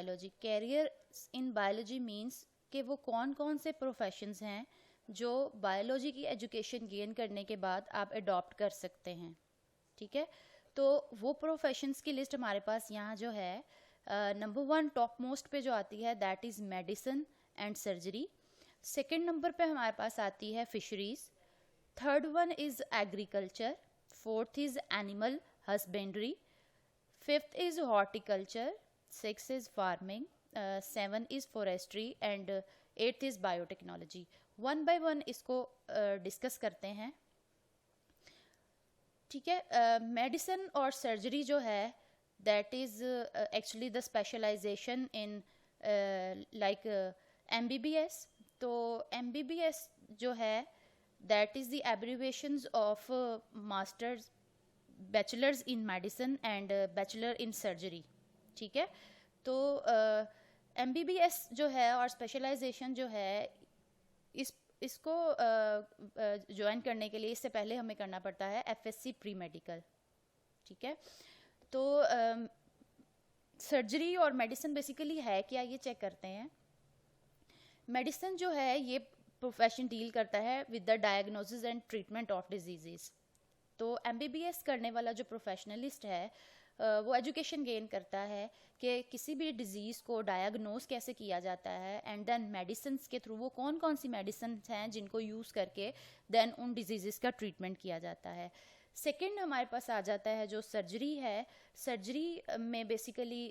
Biology. Career in biology means कि वो कौन कौन से प्रोफेशंस हैं जो बायोलॉजी की एजुकेशन गेन करने के बाद आप अडॉप्ट कर सकते हैं। ठीक है, तो वो प्रोफेशंस की लिस्ट हमारे पास यहाँ जो है नंबर 1 टॉप मोस्ट पे जो आती है that is medicine and surgery. Second number पे हमारे पास आती है fisheries. Third one is agriculture. Fourth is animal husbandry. Fifth is horticulture. Six is farming. Seven is forestry and eighth is biotechnology. One by one इसको discuss करते हैं। ठीक है, मेडिसिन और सर्जरी जो है that is actually the specialisation in like MBBS। तो MBBS जो है that is the abbreviations of masters bachelors in medicine and bachelor in surgery. ठीक है, तो MBBS जो है और स्पेशलाइजेशन जो है इसको ज्वाइन करने के लिए इससे पहले हमें करना पड़ता है FSC प्री मेडिकल। ठीक है, तो सर्जरी और मेडिसिन बेसिकली है क्या, ये चेक करते हैं। मेडिसिन जो है ये प्रोफेशन डील करता है with the diagnosis and treatment of diseases. तो MBBS करने वाला जो प्रोफेशनलिस्ट है वो एजुकेशन गेन करता है कि किसी भी डिज़ीज़ को डायग्नोस कैसे किया जाता है एंड देन मेडिसिन के थ्रू वो कौन कौन सी मेडिसिन हैं जिनको यूज़ करके देन उन डिजीज़ का ट्रीटमेंट किया जाता है। सेकेंड हमारे पास आ जाता है जो सर्जरी है। सर्जरी में बेसिकली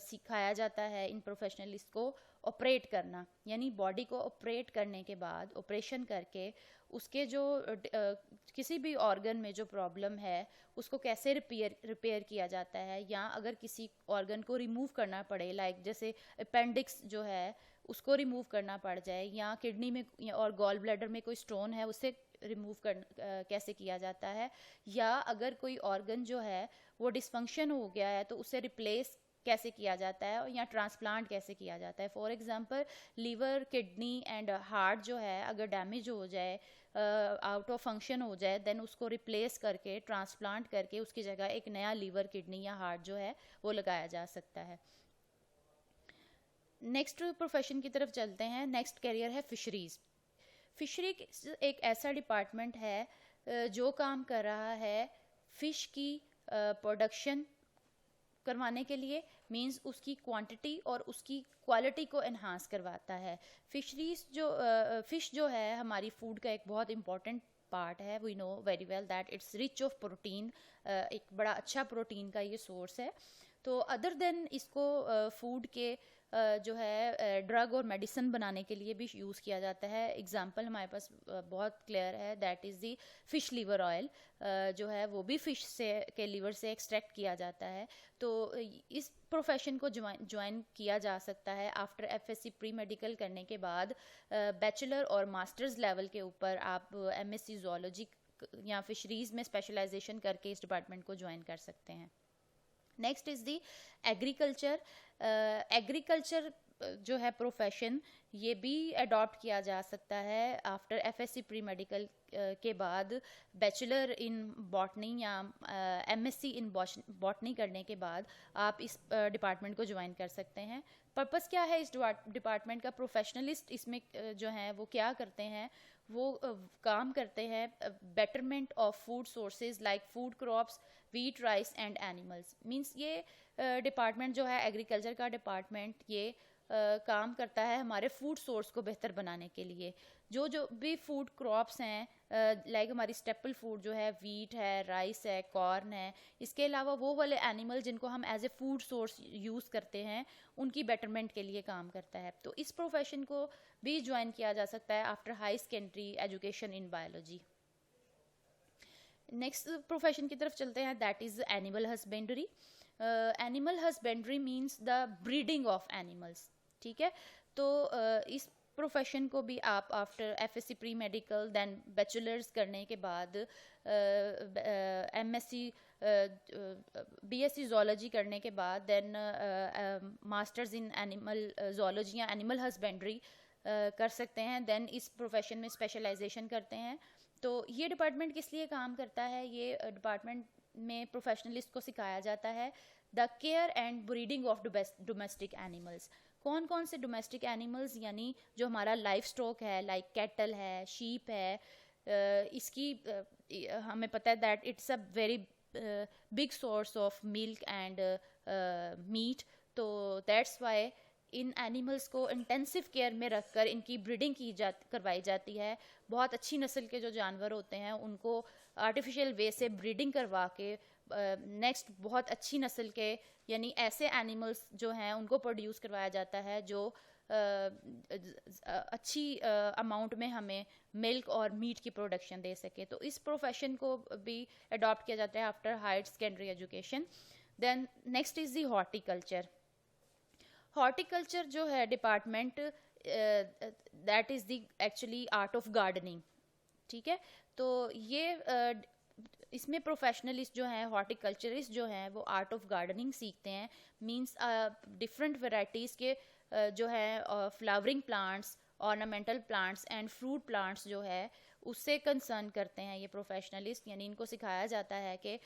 सिखाया जाता है इन प्रोफेशनलिस्ट को ऑपरेट करना, यानी बॉडी को ऑपरेट करने के बाद ऑपरेशन करके उसके जो किसी भी ऑर्गन में जो प्रॉब्लम है उसको कैसे रिपेयर किया जाता है, या अगर किसी ऑर्गन को रिमूव करना पड़े लाइक जैसे अपेंडिक्स जो है उसको रिमूव करना पड़ जाए, या किडनी में और गॉल ब्लैडर में कोई स्टोन है उसे रिमूव कर कैसे किया जाता है, या अगर कोई ऑर्गन जो है वो डिसफंक्शन हो गया है तो उसे रिप्लेस कैसे किया जाता है, या ट्रांसप्लांट कैसे किया जाता है। For example liver kidney and heart जो है अगर डैमेज हो जाए, आउट ऑफ फंक्शन हो जाए, देन उसको रिप्लेस करके ट्रांसप्लांट करके उसकी जगह एक नया लीवर किडनी या हार्ट जो है वो लगाया जा सकता है। नेक्स्ट प्रोफेशन की तरफ चलते हैं। नेक्स्ट कैरियर है फिशरीज। फिशरी एक ऐसा डिपार्टमेंट है जो काम कर रहा है फिश की प्रोडक्शन करवाने के लिए, मींस उसकी क्वांटिटी और उसकी क्वालिटी को एनहांस करवाता है। फिशरीज जो फिश जो है हमारी फूड का एक बहुत इंपॉर्टेंट पार्ट है। We know very well that it's rich of protein, एक बड़ा अच्छा प्रोटीन का ये सोर्स है। तो अदर देन इसको फूड के जो है ड्रग और मेडिसिन बनाने के लिए भी यूज़ किया जाता है। एग्जांपल हमारे पास बहुत क्लियर है that is the fish liver oil, जो है वो भी फिश से के लीवर से एक्सट्रैक्ट किया जाता है। तो इस प्रोफेशन को ज्वाइन किया जा सकता है आफ्टर FSC प्री मेडिकल करने के बाद। बैचलर और मास्टर्स लेवल के ऊपर आप MSc ज़ूलॉजी या फिशरीज़ में स्पेशलाइजेशन करके इस डिपार्टमेंट को ज्वाइन कर सकते हैं। Next is the agriculture. Agriculture जो है प्रोफेशन ये भी अडॉप्ट किया जा सकता है आफ्टर FSC प्री मेडिकल के बाद। बैचलर इन बॉटनी या MSc इन बॉटनी करने के बाद आप इस डिपार्टमेंट को ज्वाइन कर सकते हैं। पर्पस क्या है इस डिपार्टमेंट का? प्रोफेशनलिस्ट इसमें जो हैं वो क्या करते हैं, वो काम करते हैं betterment of food sources like food crops, wheat, rice and animals. Means ये डिपार्टमेंट जो है एग्रीकल्चर का डिपार्टमेंट ये काम करता है हमारे फूड सोर्स को बेहतर बनाने के लिए। जो जो भी फूड क्रॉप्स हैं लाइक हमारी स्टेपल फूड जो है वीट है, राइस है, कॉर्न है, इसके अलावा वो वाले एनिमल जिनको हम as a food source use करते हैं उनकी बेटरमेंट के लिए काम करता है। तो इस प्रोफेशन को भी ज्वाइन किया जा सकता है after high secondary education in biology. Next profession की तरफ चलते हैं that is animal husbandry. Animal husbandry means the breeding of animals. ठीक है, तो इस प्रोफेशन को भी आप after FSC pre medical then bachelors करने के बाद MSc BSc ज़ूलॉजी करने के बाद then masters in animal zoology या एनिमल हस्बेंड्री कर सकते हैं। देन इस प्रोफेशन में स्पेशलाइजेशन करते हैं। तो ये डिपार्टमेंट किस लिए काम करता है? ये डिपार्टमेंट में प्रोफेशनलिस्ट को सिखाया जाता है the care and breeding of domestic animals. कौन कौन से डोमेस्टिक एनिमल्स, यानी जो हमारा लाइफ स्टॉक है, लाइक कैटल है, शीप है, इसकी हमें पता है that it's a very big source of milk and meat. तो दैट्स वाई इन एनिमल्स को इंटेंसिव केयर में रखकर इनकी ब्रीडिंग करवाई जाती है। बहुत अच्छी नस्ल के जो जानवर होते हैं उनको आर्टिफिशियल वे से ब्रीडिंग करवा के नेक्स्ट बहुत अच्छी नस्ल के, यानी ऐसे एनिमल्स जो हैं उनको प्रोड्यूस करवाया जाता है जो अच्छी अमाउंट में हमें मिल्क और मीट की प्रोडक्शन दे सके। तो इस प्रोफेशन को भी अडॉप्ट किया जाता है after higher secondary education. Then next is the horticulture. Horticulture जो है department, that is the actually art of gardening, ठीक है। तो ये इसमें प्रोफेशनलिस्ट जो हैं, हॉर्टिकल्चरिस्ट जो हैं, वो आर्ट ऑफ गार्डनिंग सीखते हैं। मींस डिफरेंट वेराइटीज़ के जो है flowering plants, ornamental plants and fruit plants जो है उससे कंसर्न करते हैं ये प्रोफेशनलिस्ट। यानी इनको सिखाया जाता है कि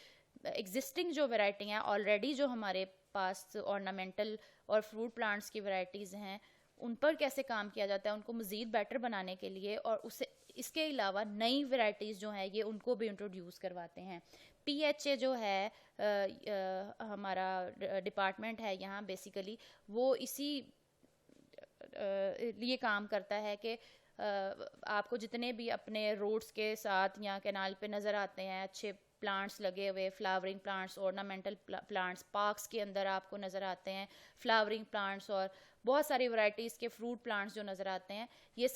एग्जिस्टिंग जो वैरायटी हैं, ऑलरेडी जो हमारे पास ऑर्नामेंटल और फ्रूट प्लांट्स की वैरायटीज़ हैं, उन पर कैसे काम किया जाता है उनको मज़ीद बेटर बनाने के लिए, और उससे इसके अलावा नई वैरायटीज़ जो हैं ये उनको भी इंट्रोड्यूस करवाते हैं। PHA जो है हमारा डिपार्टमेंट है यहाँ, बेसिकली वो इसी लिए काम करता है कि आपको जितने भी अपने रोड्स के साथ या कैनाल पे नज़र आते हैं अच्छे प्लांट्स लगे हुए, flowering plants, ornamental plants, parks के अंदर आपको नज़र आते हैं फ्लावरिंग प्लांट्स, और बहुत सारी वैरायटीज़ के फ्रूट प्लांट्स जो नज़र आते हैं, ये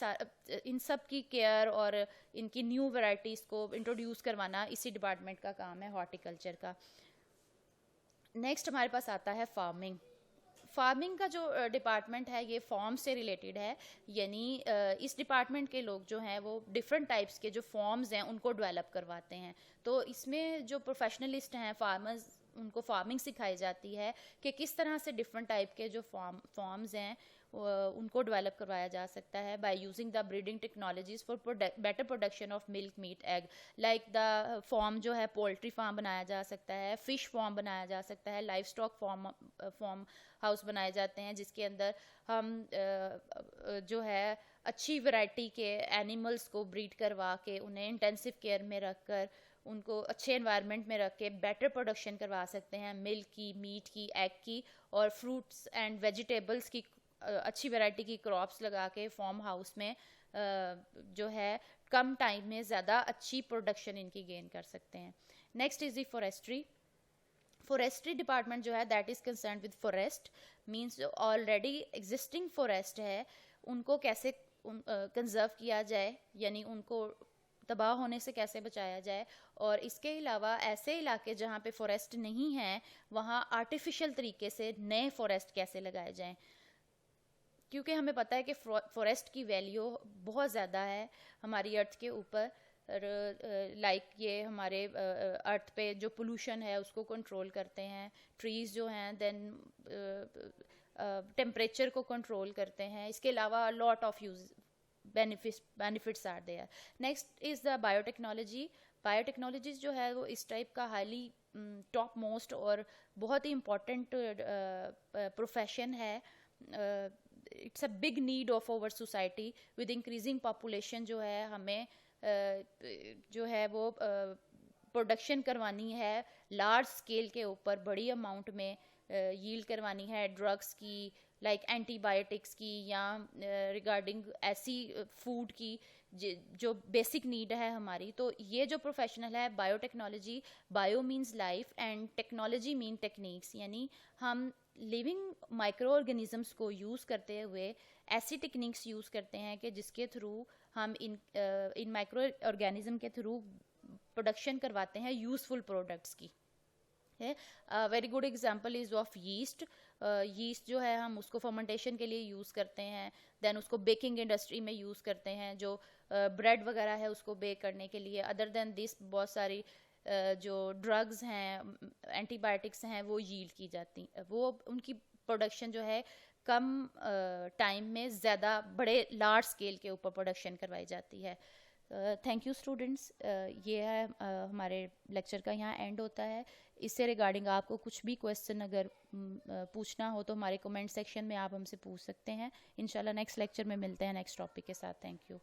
इन सब की केयर और इनकी न्यू वैरायटीज़ को इंट्रोड्यूस करवाना इसी डिपार्टमेंट का काम है, हॉर्टिकल्चर का। नेक्स्ट हमारे पास आता है फार्मिंग। फार्मिंग का जो डिपार्टमेंट है ये फॉर्म से रिलेटेड है, यानी इस डिपार्टमेंट के लोग जो हैं वो डिफरेंट टाइप्स के जो फॉर्म्स हैं उनको डेवलप करवाते हैं। तो इसमें जो प्रोफेशनलिस्ट हैं, फार्मर्स, उनको फार्मिंग सिखाई जाती है कि किस तरह से डिफरेंट टाइप के जो फॉर्म्स हैं उनको डेवलप करवाया जा सकता है by using the breeding technologies for better production of milk, meat, egg. Like the form जो है पोल्ट्री फार्म बनाया जा सकता है, फिश फॉर्म बनाया जा सकता है, लाइफ स्टॉक फॉर्म हाउस बनाए जाते हैं जिसके अंदर हम जो है अच्छी वैरायटी के एनिमल्स को ब्रीड करवा के उन्हें इंटेंसिव केयर में रख कर उनको अच्छे एनवायरनमेंट में रख के बेटर प्रोडक्शन करवा सकते हैं मिल्क की, मीट की, एग की, और फ्रूट्स एंड वेजिटेबल्स की अच्छी वैरायटी की क्रॉप्स लगा के फार्म हाउस में जो है कम टाइम में ज़्यादा अच्छी प्रोडक्शन इनकी गेन कर सकते हैं। Next is the forestry. Forestry department जो है that is concern with forest, means जो ऑलरेडी एग्जिस्टिंग फॉरेस्ट है उनको कैसे कंजर्व किया जाए, यानी उनको तबाह होने से कैसे बचाया जाए, और इसके अलावा ऐसे इलाके जहाँ पे फॉरेस्ट नहीं है वहाँ आर्टिफिशियल तरीके से नए फॉरेस्ट कैसे लगाए जाएं, क्योंकि हमें पता है कि फॉरेस्ट की वैल्यू बहुत ज़्यादा है हमारी अर्थ के ऊपर। लाइक ये हमारे अर्थ पे जो पोल्यूशन है उसको कंट्रोल करते हैं, ट्रीज़ जो हैं, देन टेम्परेचर को कंट्रोल करते हैं। इसके अलावा lot of use benefits are there. Next is the biotechnology. Biotechnologies जो है वो इस टाइप का हाईली टॉप मोस्ट और बहुत ही इम्पॉर्टेंट प्रोफेशन है। It's a big need of our society. With increasing population जो है हमें जो है वो प्रोडक्शन करवानी है लार्ज स्केल के ऊपर, बड़ी अमाउंट में यील्ड करवानी है ड्रग्स की, लाइक एंटीबायोटिक्स की, या रिगार्डिंग ऐसी फूड की जो बेसिक नीड है हमारी। तो ये जो प्रोफेशनल है biotechnology, bio means life and technology mean techniques, यानी हम लिविंग माइक्रो ऑर्गेनिजम्स को यूज़ करते हुए ऐसी टेक्निक्स यूज़ करते हैं कि जिसके थ्रू हम इन माइक्रो ऑर्गेनिज्म के थ्रू प्रोडक्शन करवाते हैं यूज़फुल प्रोडक्ट्स की। Very good example is of yeast. Yeast जो है हम उसको फर्मेंटेशन के लिए यूज़ करते हैं, देन उसको बेकिंग इंडस्ट्री में यूज़ करते हैं, जो ब्रेड वगैरह है उसको बेक करने के लिए। अदर देन दिस बहुत सारी जो ड्रग्स हैं, एंटीबायोटिक्स हैं, वो यील्ड की जाती, वो उनकी प्रोडक्शन जो है कम टाइम में ज़्यादा बड़े लार्ज स्केल के ऊपर प्रोडक्शन करवाई जाती है। थैंक यू स्टूडेंट्स, ये है हमारे लेक्चर का यहाँ एंड होता है। इससे रिगार्डिंग आपको कुछ भी क्वेश्चन अगर पूछना हो तो हमारे कमेंट सेक्शन में आप हमसे पूछ सकते हैं। इंशाल्लाह नेक्स्ट लेक्चर में मिलते हैं नेक्स्ट टॉपिक के साथ। Thank you.